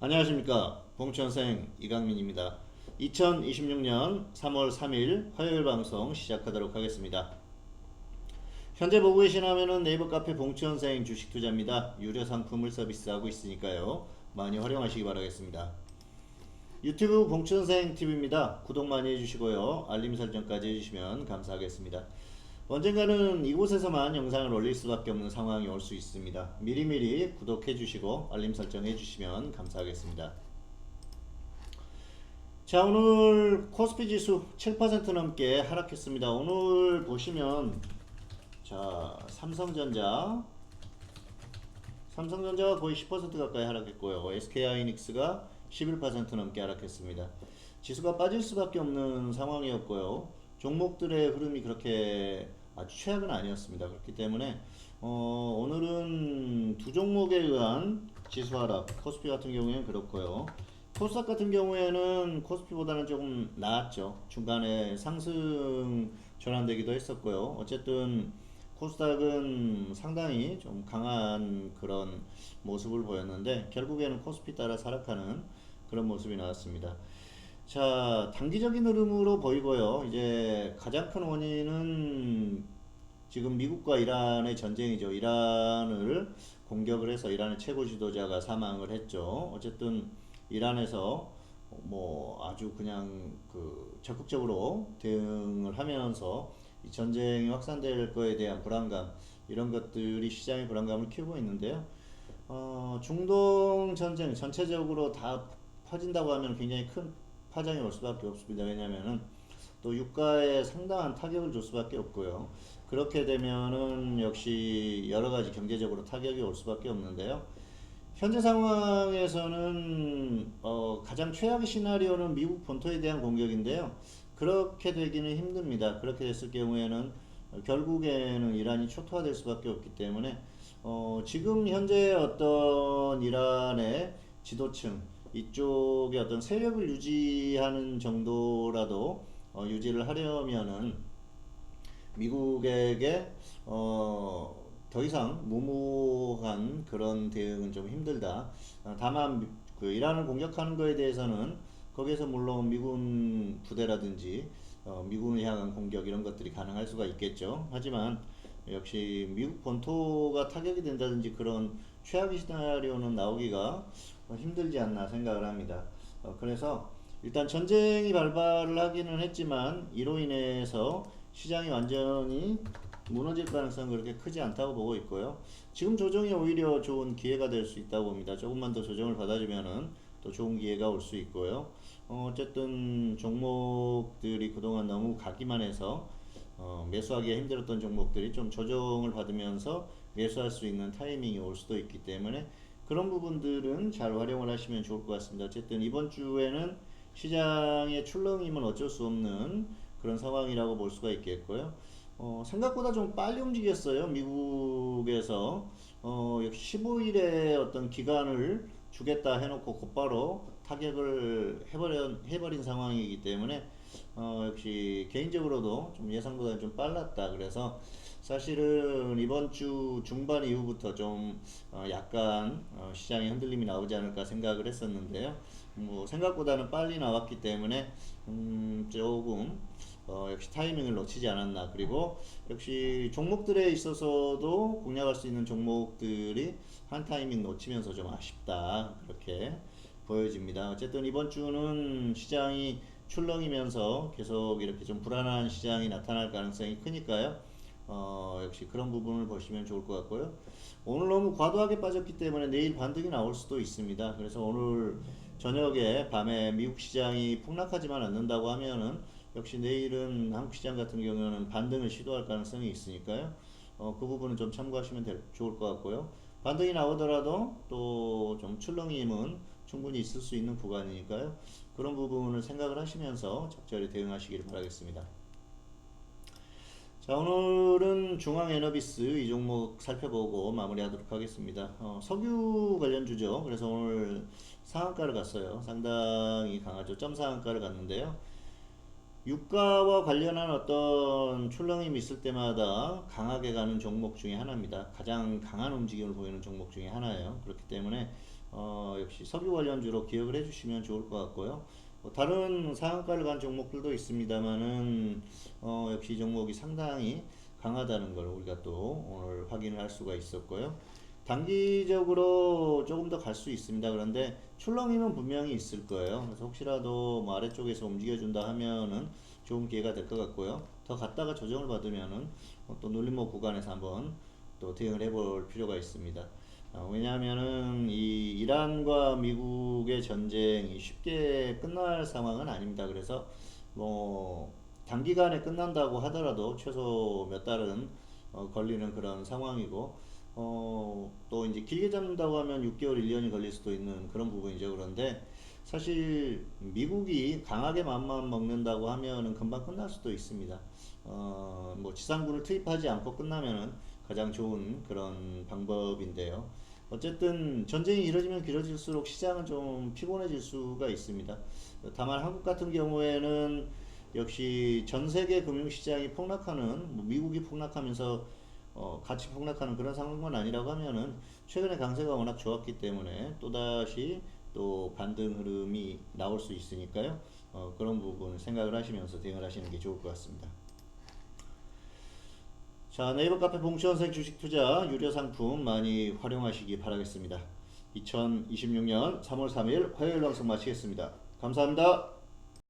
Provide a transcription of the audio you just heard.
안녕하십니까. 봉천생 이강민입니다. 2026년 3월 3일 화요일 방송 시작하도록 하겠습니다. 현재 보고 계신 화면은 네이버 카페 봉천생 주식투자입니다. 유료 상품을 서비스하고 있으니까요. 많이 활용하시기 바라겠습니다. 유튜브 봉천생 TV입니다. 구독 많이 해주시고요. 알림 설정까지 해주시면 감사하겠습니다. 언젠가는 이곳에서만 영상을 올릴 수밖에 없는 상황이 올 수 있습니다. 미리미리 구독해 주시고 알림 설정해 주시면 감사하겠습니다. 자, 오늘 코스피 지수 7% 넘게 하락했습니다. 오늘 보시면 자, 삼성전자가 거의 10% 가까이 하락했고요. SK하이닉스가 11% 넘게 하락했습니다. 지수가 빠질 수밖에 없는 상황이었고요. 종목들의 흐름이 그렇게 아주 최악은 아니었습니다. 그렇기 때문에 오늘은 두 종목에 의한 지수 하락, 코스피 같은 경우에는 그렇고요. 코스닥 같은 경우에는 코스피보다는 조금 나았죠. 중간에 상승 전환되기도 했었고요. 어쨌든 코스닥은 상당히 좀 강한 그런 모습을 보였는데 결국에는 코스피 따라 하락하는 그런 모습이 나왔습니다. 자, 단기적인 흐름으로 보이고요. 이제 가장 큰 원인은 지금 미국과 이란의 전쟁이죠. 이란을 공격을 해서 이란의 최고 지도자가 사망을 했죠. 어쨌든 이란에서 뭐 아주 그냥 그 적극적으로 대응을 하면서 이 전쟁이 확산될 거에 대한 불안감, 이런 것들이 시장의 불안감을 키우고 있는데요. 중동 전쟁 전체적으로 다 퍼진다고 하면 굉장히 큰 파장이 올 수밖에 없습니다. 왜냐하면은 또 유가에 상당한 타격을 줄 수밖에 없고요. 그렇게 되면은 역시 여러 가지 경제적으로 타격이 올 수밖에 없는데요. 현재 상황에서는 가장 최악의 시나리오는 미국 본토에 대한 공격인데요. 그렇게 되기는 힘듭니다. 그렇게 됐을 경우에는 결국에는 이란이 초토화될 수밖에 없기 때문에 지금 현재 어떤 이란의 지도층 이쪽에 어떤 세력을 유지하는 정도라도 유지를 하려면은 미국에게 더 이상 무모한 그런 대응은 좀 힘들다. 다만 그 이란을 공격하는 거에 대해서는 거기에서 물론 미군 부대라든지 미군을 향한 공격 이런 것들이 가능할 수가 있겠죠. 하지만 역시 미국 본토가 타격이 된다든지 그런 최악의 시나리오는 나오기가 힘들지 않나 생각을 합니다. 그래서 일단 전쟁이 발발을 하기는 했지만 이로 인해서 시장이 완전히 무너질 가능성은 그렇게 크지 않다고 보고 있고요. 지금 조정이 오히려 좋은 기회가 될 수 있다고 봅니다. 조금만 더 조정을 받아주면은 또 좋은 기회가 올 수 있고요. 어쨌든 종목들이 그동안 너무 가기만 해서 매수하기가 힘들었던 종목들이 좀 조정을 받으면서 매수할 수 있는 타이밍이 올 수도 있기 때문에 그런 부분들은 잘 활용을 하시면 좋을 것 같습니다. 어쨌든 이번 주에는 시장의 출렁임은 어쩔 수 없는 그런 상황이라고 볼 수가 있겠고요. 생각보다 좀 빨리 움직였어요. 미국에서 역시 15일에 어떤 기간을 주겠다 해놓고 곧바로 타격을 해버린 상황이기 때문에 역시 개인적으로도 좀 예상보다 좀 빨랐다. 그래서 사실은 이번 주 중반 이후부터 좀 약간 시장에 흔들림이 나오지 않을까 생각을 했었는데요. 뭐 생각보다는 빨리 나왔기 때문에 조금 역시 타이밍을 놓치지 않았나. 그리고 역시 종목들에 있어서도 공략할 수 있는 종목들이 한 타이밍 놓치면서 좀 아쉽다. 그렇게 보여집니다. 어쨌든 이번 주는 시장이 출렁이면서 계속 이렇게 좀 불안한 시장이 나타날 가능성이 크니까요. 역시 그런 부분을 보시면 좋을 것 같고요. 오늘 너무 과도하게 빠졌기 때문에 내일 반등이 나올 수도 있습니다. 그래서 오늘 저녁에 밤에 미국 시장이 폭락하지만 않는다고 하면은 역시 내일은 한국 시장 같은 경우는 반등을 시도할 가능성이 있으니까요. 그 부분은 좀 참고하시면 좋을 것 같고요. 반등이 나오더라도 또 좀 출렁임은 충분히 있을 수 있는 구간이니까요. 그런 부분을 생각을 하시면서 적절히 대응하시길 바라겠습니다. 자, 오늘은 중앙에너비스 이 종목 살펴보고 마무리하도록 하겠습니다. 석유 관련주죠. 그래서 오늘 상한가를 갔어요. 상당히 강하죠. 점 상한가를 갔는데요. 유가와 관련한 어떤 출렁임이 있을 때마다 강하게 가는 종목 중에 하나입니다. 가장 강한 움직임을 보이는 종목 중에 하나예요. 그렇기 때문에 역시 석유 관련주로 기억을 해주시면 좋을 것 같고요. 다른 상한가를 간 종목들도 있습니다만은 역시 이 종목이 상당히 강하다는 걸 우리가 또 오늘 확인을 할 수가 있었고요. 단기적으로 조금 더 갈 수 있습니다. 그런데 출렁임은 분명히 있을 거예요. 그래서 혹시라도 뭐 아래쪽에서 움직여준다 하면은 좋은 기회가 될 것 같고요. 더 갔다가 조정을 받으면은 또 눌림목 구간에서 한번 또 대응을 해볼 필요가 있습니다. 왜냐하면은 이 이란과 미국의 전쟁이 쉽게 끝날 상황은 아닙니다. 그래서 뭐 단기간에 끝난다고 하더라도 최소 몇 달은 걸리는 그런 상황이고 또 이제 길게 잡는다고 하면 6개월, 1년이 걸릴 수도 있는 그런 부분이죠. 그런데 사실 미국이 강하게 맘만 먹는다고 하면은 금방 끝날 수도 있습니다. 뭐 지상군을 투입하지 않고 끝나면은 가장 좋은 그런 방법인데요. 어쨌든 전쟁이 길어지면 길어질수록 시장은 좀 피곤해질 수가 있습니다. 다만 한국 같은 경우에는 역시 전 세계 금융시장이 폭락하는, 뭐 미국이 폭락하면서 같이 폭락하는 그런 상황만 아니라고 하면은 최근에 강세가 워낙 좋았기 때문에 또다시 또 반등 흐름이 나올 수 있으니까요. 그런 부분 생각을 하시면서 대응을 하시는 게 좋을 것 같습니다. 자, 네이버 카페 봉천생 주식 투자 유료 상품 많이 활용하시기 바라겠습니다. 2026년 3월 3일 화요일 방송 마치겠습니다. 감사합니다.